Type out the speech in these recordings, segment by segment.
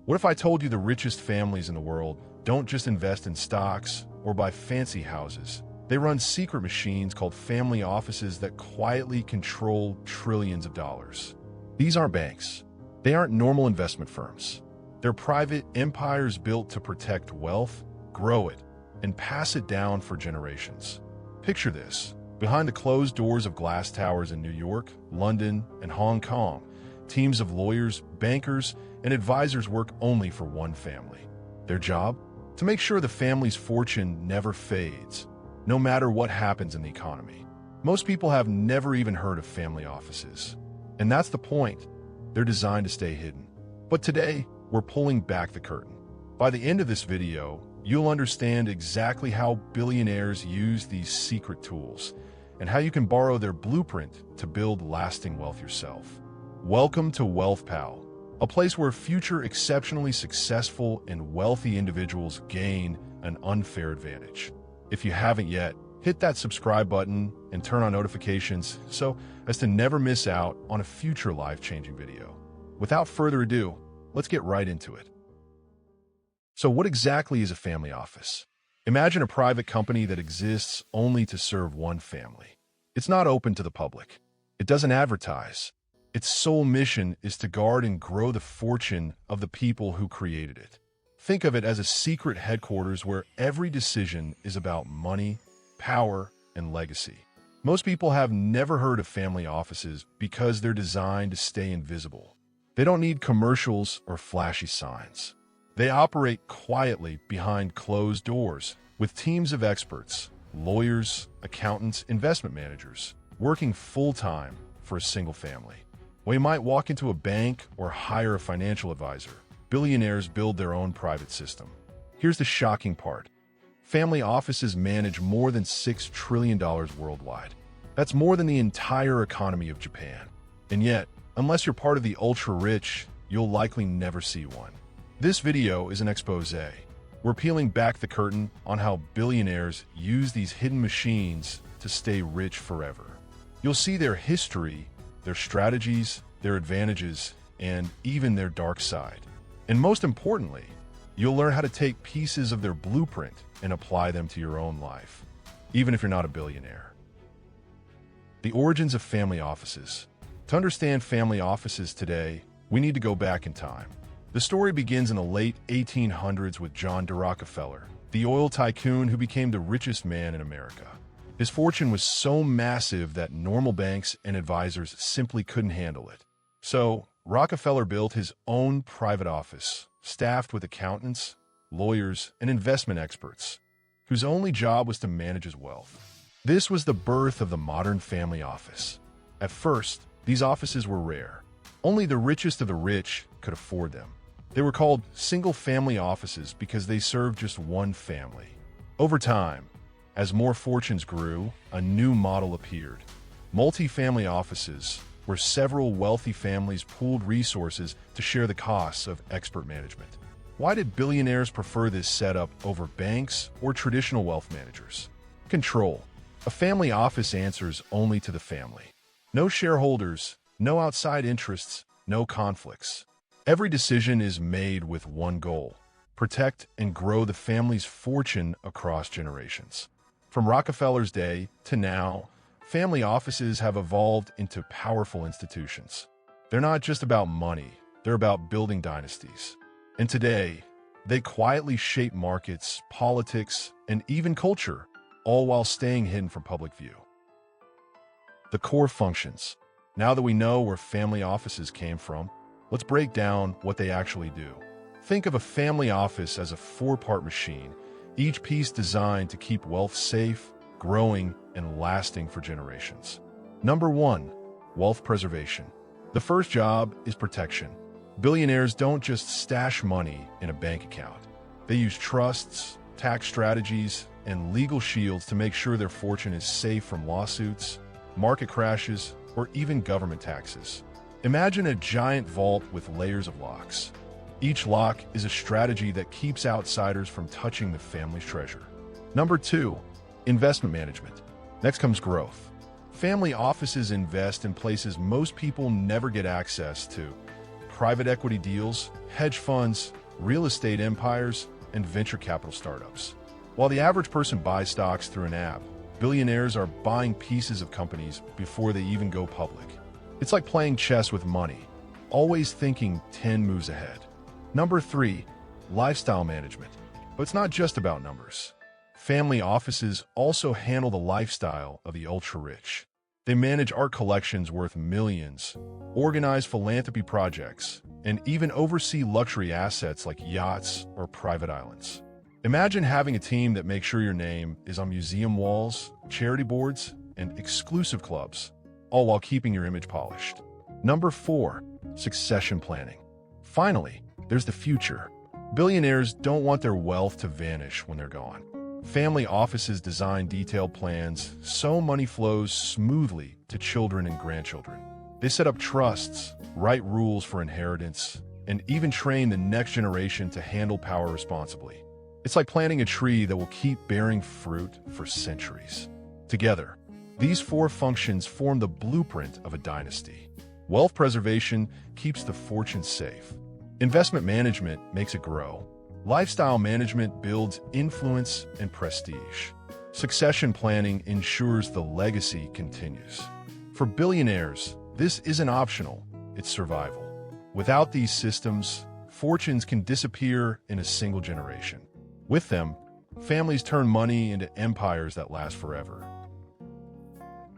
What if I told you the richest families in the world don't just invest in stocks or buy fancy houses? They run secret machines called family offices that quietly control trillions of dollars. These aren't banks. They aren't normal investment firms. They're private empires built to protect wealth, grow it, and pass it down for generations. Picture this. Behind the closed doors of glass towers in New York, London, and Hong Kong, teams of lawyers, bankers, and advisors work only for one family. Their job? To make sure the family's fortune never fades, no matter what happens in the economy. Most people have never even heard of family offices. And that's the point. They're designed to stay hidden. But today, we're pulling back the curtain. By the end of this video, you'll understand exactly how billionaires use these secret tools and how you can borrow their blueprint to build lasting wealth yourself. Welcome to Wealth Pal, a place where future exceptionally successful and wealthy individuals gain an unfair advantage. If you haven't yet, hit that subscribe button and turn on notifications so as to never miss out on a future life-changing video. Without further ado, let's get right into it. So what exactly is a family office? Imagine a private company that exists only to serve one family. It's not open to the public. It doesn't advertise. Its sole mission is to guard and grow the fortune of the people who created it. Think of it as a secret headquarters where every decision is about money, power, and legacy. Most people have never heard of family offices because they're designed to stay invisible. They don't need commercials or flashy signs. They operate quietly behind closed doors with teams of experts, lawyers, accountants, investment managers, working full-time for a single family. While you might walk into a bank or hire a financial advisor, billionaires build their own private system. Here's the shocking part. Family offices manage more than $6 trillion worldwide. That's more than the entire economy of Japan. And yet, unless you're part of the ultra-rich, you'll likely never see one. This video is an expose. We're peeling back the curtain on how billionaires use these hidden machines to stay rich forever. You'll see their history, their strategies, their advantages, and even their dark side. And most importantly, you'll learn how to take pieces of their blueprint and apply them to your own life, even if you're not a billionaire. The origins of family offices. To understand family offices today, we need to go back in time. The story begins in the late 1800s with John D. Rockefeller, the oil tycoon who became the richest man in America. His fortune was so massive that normal banks and advisors simply couldn't handle it. So, Rockefeller built his own private office, staffed with accountants, lawyers, and investment experts, whose only job was to manage his wealth. This was the birth of the modern family office. At first, these offices were rare. Only the richest of the rich could afford them. They were called single-family offices because they served just one family. Over time, as more fortunes grew, a new model appeared. Multi-family offices, where several wealthy families pooled resources to share the costs of expert management. Why did billionaires prefer this setup over banks or traditional wealth managers? Control. A family office answers only to the family. No shareholders, no outside interests, no conflicts. Every decision is made with one goal: protect and grow the family's fortune across generations. From Rockefeller's day to now, family offices have evolved into powerful institutions. They're not just about money, they're about building dynasties. And today, they quietly shape markets, politics, and even culture, all while staying hidden from public view. The core functions. Now that we know where family offices came from, let's break down what they actually do. Think of a family office as a four-part machine, each piece designed to keep wealth safe, growing, and lasting for generations. Number 1, wealth preservation. The first job is protection. Billionaires don't just stash money in a bank account. They use trusts, tax strategies, and legal shields to make sure their fortune is safe from lawsuits, market crashes, or even government taxes. Imagine a giant vault with layers of locks. Each lock is a strategy that keeps outsiders from touching the family's treasure. Number 2, investment management. Next comes growth. Family offices invest in places most people never get access to: private equity deals, hedge funds, real estate empires, and venture capital startups. While the average person buys stocks through an app, billionaires are buying pieces of companies before they even go public. It's like playing chess with money, always thinking 10 moves ahead. Number 3, lifestyle management. But it's not just about numbers. Family offices also handle the lifestyle of the ultra-rich. They manage art collections worth millions, organize philanthropy projects, and even oversee luxury assets like yachts or private islands. Imagine having a team that makes sure your name is on museum walls, charity boards, and exclusive clubs, all while keeping your image polished. Number 4, succession planning. Finally, there's the future. Billionaires don't want their wealth to vanish when they're gone. Family offices design detailed plans so money flows smoothly to children and grandchildren. They set up trusts, write rules for inheritance, and even train the next generation to handle power responsibly. It's like planting a tree that will keep bearing fruit for centuries. Together, these 4 functions form the blueprint of a dynasty. Wealth preservation keeps the fortune safe. Investment management makes it grow. Lifestyle management builds influence and prestige. Succession planning ensures the legacy continues. For billionaires, this isn't optional, it's survival. Without these systems, fortunes can disappear in a single generation. With them, families turn money into empires that last forever.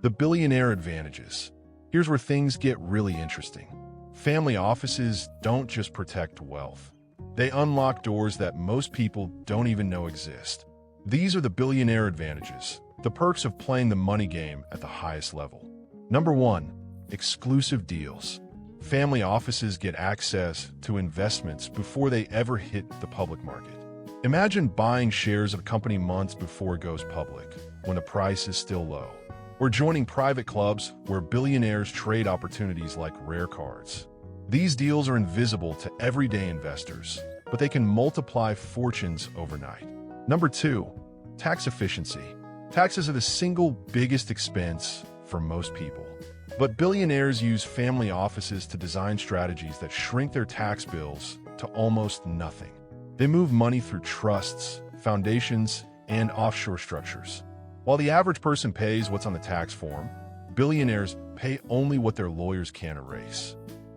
The billionaire advantages. Here's where things get really interesting. Family offices don't just protect wealth. They unlock doors that most people don't even know exist. These are the billionaire advantages, the perks of playing the money game at the highest level. Number 1, exclusive deals. Family offices get access to investments before they ever hit the public market. Imagine buying shares of a company months before it goes public, when the price is still low. Or joining private clubs where billionaires trade opportunities like rare cards. These deals are invisible to everyday investors, but they can multiply fortunes overnight. Number 2, tax efficiency. Taxes are the single biggest expense for most people. But billionaires use family offices to design strategies that shrink their tax bills to almost nothing. They move money through trusts, foundations, and offshore structures. While the average person pays what's on the tax form, billionaires pay only what their lawyers can't erase.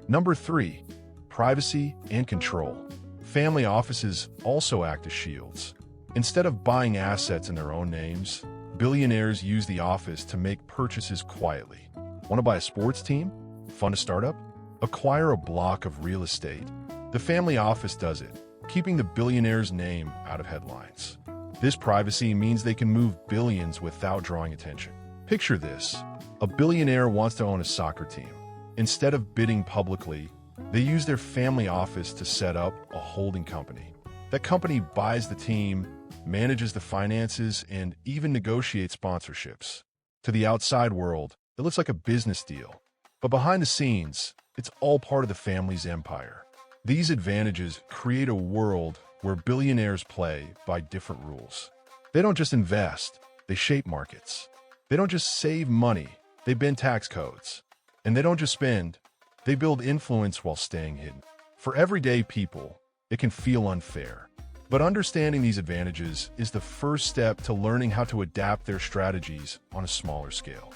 Number 3, privacy and control. Family offices also act as shields. Instead of buying assets in their own names, billionaires use the office to make purchases quietly. Want to buy a sports team? Fund a startup? Acquire a block of real estate? The family office does it, keeping the billionaire's name out of headlines. This privacy means they can move billions without drawing attention. Picture this. A billionaire wants to own a soccer team. Instead of bidding publicly, they use their family office to set up a holding company. That company buys the team, manages the finances, and even negotiates sponsorships. To the outside world, it looks like a business deal. But behind the scenes, it's all part of the family's empire. These advantages create a world where billionaires play by different rules. They don't just invest, they shape markets. They don't just save money, they bend tax codes. And they don't just spend, they build influence while staying hidden. For everyday people, it can feel unfair. But understanding these advantages is the first step to learning how to adapt their strategies on a smaller scale.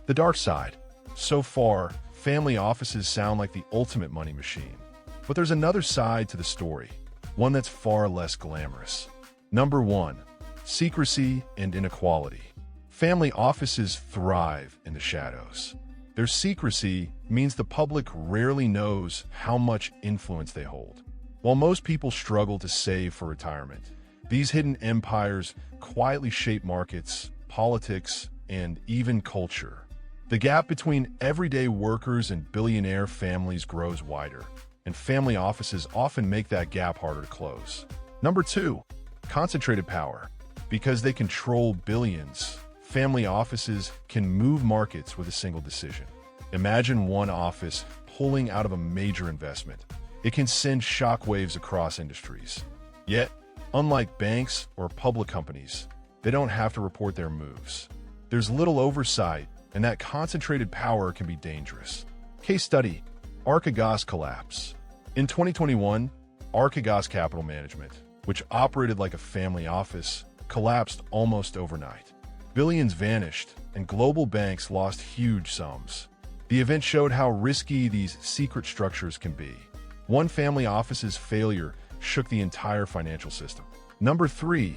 The dark side. So far, family offices sound like the ultimate money machine. But there's another side to the story, one that's far less glamorous. Number 1, secrecy and inequality. Family offices thrive in the shadows. Their secrecy means the public rarely knows how much influence they hold. While most people struggle to save for retirement, these hidden empires quietly shape markets, politics, and even culture. The gap between everyday workers and billionaire families grows wider, and family offices often make that gap harder to close. Number 2, concentrated power. Because they control billions, family offices can move markets with a single decision. Imagine one office pulling out of a major investment. It can send shockwaves across industries. Yet, unlike banks or public companies, they don't have to report their moves. There's little oversight, and that concentrated power can be dangerous. Case study: Archegos collapse. In 2021, Archegos Capital Management, which operated like a family office, collapsed almost overnight. Billions vanished, and global banks lost huge sums. The event showed how risky these secret structures can be. One family office's failure shook the entire financial system. Number 3.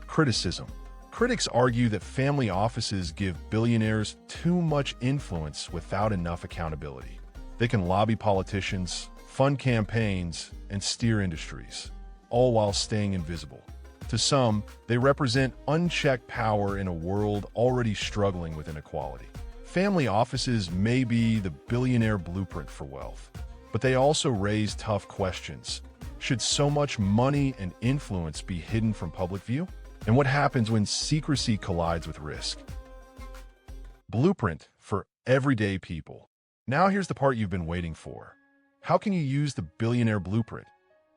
Criticism. Critics argue that family offices give billionaires too much influence without enough accountability. They can lobby politicians, fund campaigns, and steer industries, all while staying invisible. To some, they represent unchecked power in a world already struggling with inequality. Family offices may be the billionaire blueprint for wealth, but they also raise tough questions. Should so much money and influence be hidden from public view? And what happens when secrecy collides with risk? Blueprint for everyday people. Now here's the part you've been waiting for. How can you use the billionaire blueprint,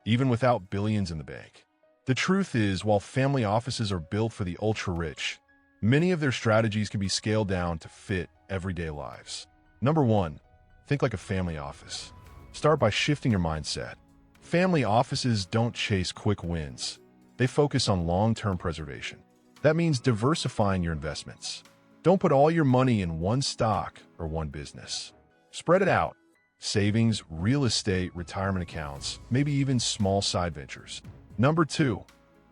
even without billions in the bank? The truth is, while family offices are built for the ultra-rich, many of their strategies can be scaled down to fit everyday lives. Number 1, think like a family office. Start by shifting your mindset. Family offices don't chase quick wins. They focus on long-term preservation. That means diversifying your investments. Don't put all your money in one stock or one business. Spread it out. Savings, real estate, retirement accounts, maybe even small side ventures. Number 2,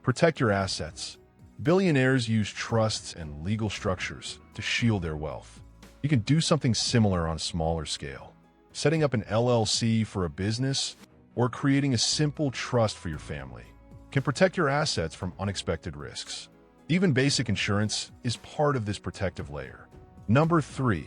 protect your assets. Billionaires use trusts and legal structures to shield their wealth. You can do something similar on a smaller scale. Setting up an LLC for a business or creating a simple trust for your family can protect your assets from unexpected risks. Even basic insurance is part of this protective layer. Number 3,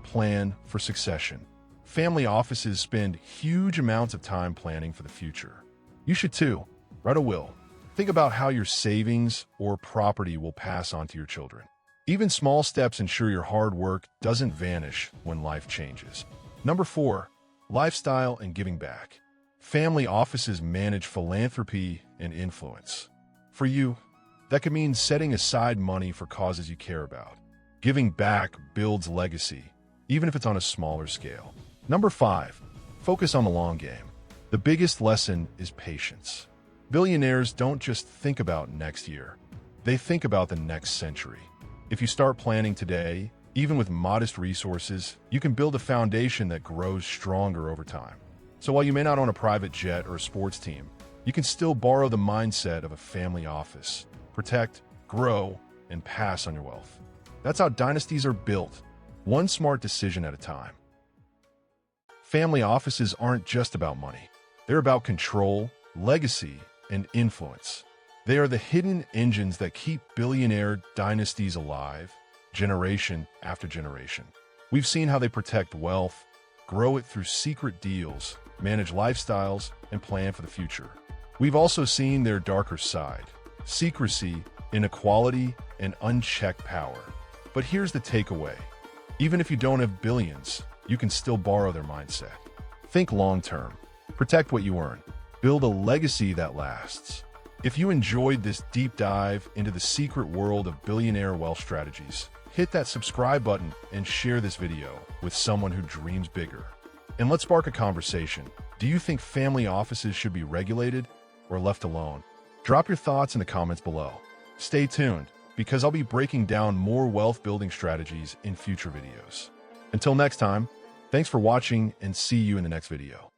plan for succession. Family offices spend huge amounts of time planning for the future. You should too. Write a will. Think about how your savings or property will pass on to your children. Even small steps ensure your hard work doesn't vanish when life changes. Number 4, lifestyle and giving back. Family offices manage philanthropy and influence. For you, that could mean setting aside money for causes you care about. Giving back builds legacy, even if it's on a smaller scale. Number 5, focus on the long game. The biggest lesson is patience. Billionaires don't just think about next year. They think about the next century. If you start planning today, even with modest resources, you can build a foundation that grows stronger over time. So while you may not own a private jet or a sports team, you can still borrow the mindset of a family office. Protect, grow, and pass on your wealth. That's how dynasties are built, one smart decision at a time. Family offices aren't just about money. They're about control, legacy, and influence. They are the hidden engines that keep billionaire dynasties alive, generation after generation. We've seen how they protect wealth, grow it through secret deals, manage lifestyles, and plan for the future. We've also seen their darker side: secrecy, inequality, and unchecked power. But here's the takeaway. Even if you don't have billions, you can still borrow their mindset. Think long-term. Protect what you earn. Build a legacy that lasts. If you enjoyed this deep dive into the secret world of billionaire wealth strategies, hit that subscribe button and share this video with someone who dreams bigger. And let's spark a conversation. Do you think family offices should be regulated or left alone? Drop your thoughts in the comments below. Stay tuned, because I'll be breaking down more wealth-building strategies in future videos. Until next time, thanks for watching and see you in the next video.